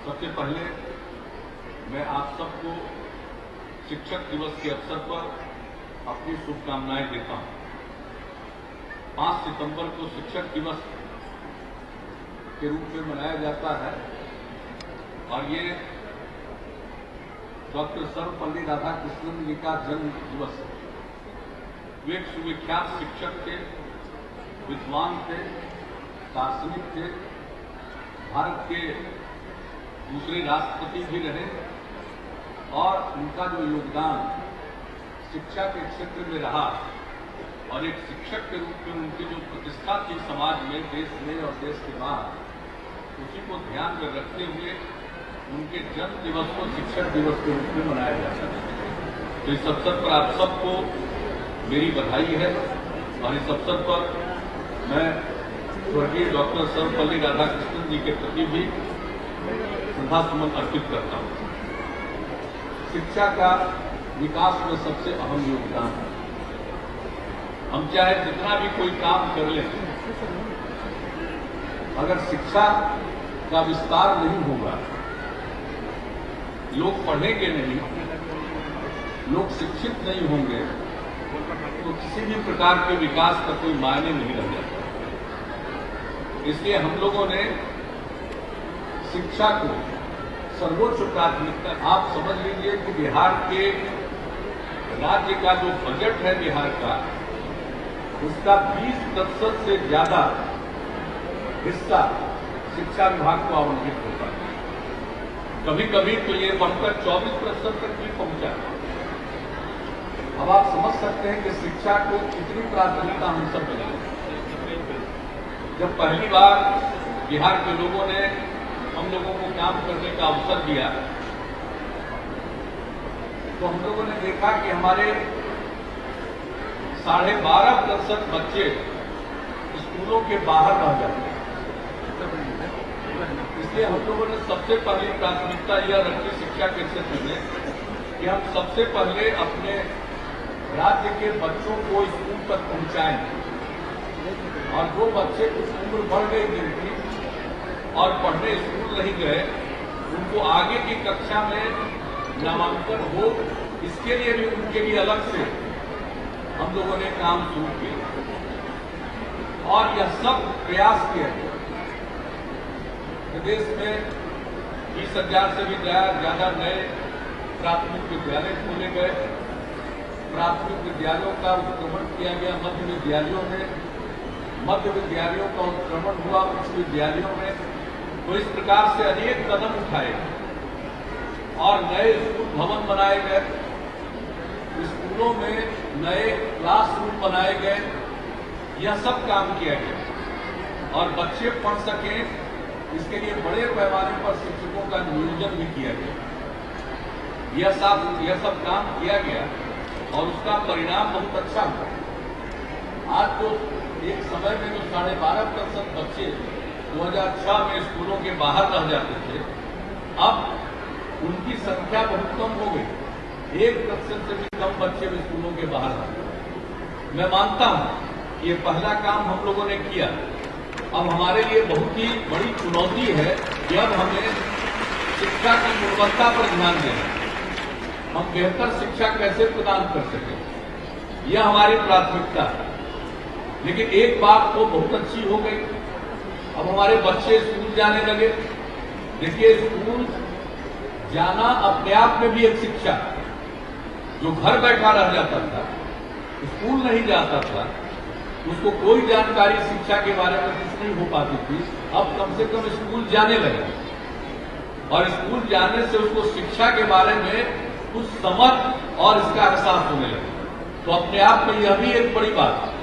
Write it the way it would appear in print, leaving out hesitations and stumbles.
सबसे पहले मैं आप सबको शिक्षक दिवस के अवसर पर अपनी शुभकामनाएं देता हूं। 5 सितंबर को शिक्षक दिवस के रूप में मनाया जाता है और ये डॉक्टर सर्वपल्ली राधाकृष्णन जी का जन्म दिवस है। वे एक सुविख्यात शिक्षक थे, विद्वान थे, दार्शनिक थे, भारत के दूसरे राष्ट्रपति भी रहे और उनका जो योगदान शिक्षा के क्षेत्र में रहा और एक शिक्षक के रूप में उनकी जो प्रतिष्ठा थी समाज में, देश में और देश के बाहर, उसी को ध्यान में रखते हुए उनके जन्म दिवस को शिक्षक दिवस के रूप में मनाया जाता है। तो इस अवसर पर आप सबको मेरी बधाई है और इस अवसर पर मैं स्वर्गीय डॉक्टर सर्वपल्ली राधाकृष्णन जी के प्रति भी श्रद्धासुमन अर्पित करता हूं। शिक्षा का विकास में सबसे अहम योगदान है। हम चाहे जितना भी कोई काम कर लें, अगर शिक्षा का विस्तार नहीं होगा, लोग पढ़ेंगे नहीं, लोग शिक्षित नहीं होंगे, तो किसी भी प्रकार के विकास का कोई मायने नहीं रह जाता। इसलिए हम लोगों ने शिक्षा को सर्वोच्च प्राथमिकता, आप समझ लीजिए कि बिहार के राज्य का जो बजट है बिहार का, उसका 20% से ज्यादा हिस्सा शिक्षा विभाग को आवंटित होता है। कभी कभी तो ये बढ़कर 24% तक भी पहुंचा। अब आप समझ सकते हैं कि शिक्षा को कितनी प्राथमिकता हम सब मिली। जब पहली बार बिहार के लोगों ने हम लोगों को काम करने का अवसर दिया, तो हम लोगों ने देखा कि हमारे 12.5% बच्चे स्कूलों के बाहर रह जाते हैं। इसलिए हम लोगों ने सबसे पहली प्राथमिकता यह रखी शिक्षा के क्षेत्र में कि हम सबसे पहले अपने राज्य के बच्चों को स्कूल तक पहुंचाएं और जो बच्चे कुछ उम्र बढ़ गई जिनकी और पढ़ने स्कूल नहीं गए, उनको आगे की कक्षा में नामांकन हो, इसके लिए भी उनके लिए अलग से हम लोगों ने काम शुरू किया और यह सब प्रयास किया गया। प्रदेश में 20,000 से भी ज्यादा नए प्राथमिक विद्यालय खोले गए। प्राथमिक विद्यालयों का उत्क्रमण किया गया मध्य विद्यालयों में, मध्य विद्यालयों का उत्क्रमण हुआ उच्च विद्यालयों में। तो इस प्रकार से अनेक कदम उठाए और नए स्कूल भवन बनाए गए, स्कूलों में नए क्लासरूम बनाए गए। यह सब काम किया गया और बच्चे पढ़ सकें, इसके लिए बड़े पैमाने पर शिक्षकों का नियोजन भी किया गया। यह सब काम किया गया और उसका परिणाम बहुत अच्छा हुआ। आज तो एक समय में जो 12.5% बच्चे 2006 में स्कूलों के बाहर रह जाते थे, अब उनकी संख्या बहुत कम हो गई। 1% से भी कम बच्चे स्कूलों के बाहर रह। मैं मानता हूं कि ये पहला काम हम लोगों ने किया। अब हमारे लिए बहुत ही बड़ी चुनौती है कि अब हमें शिक्षा की गुणवत्ता पर ध्यान देना है। हम बेहतर शिक्षा कैसे प्रदान कर सकें, यह हमारी प्राथमिकता है। लेकिन एक बात तो बहुत अच्छी हो गई, अब हमारे बच्चे स्कूल जाने लगे। देखिए, स्कूल जाना अपने आप में भी एक शिक्षा। जो घर बैठा रह जाता था, स्कूल नहीं जाता था, उसको कोई जानकारी शिक्षा के बारे में कुछ नहीं हो पाती थी, अब कम से कम स्कूल जाने लगे और स्कूल जाने से उसको शिक्षा के बारे में कुछ समझ और इसका एहसास होने लगे। तो अपने आप में यह भी एक बड़ी बात है।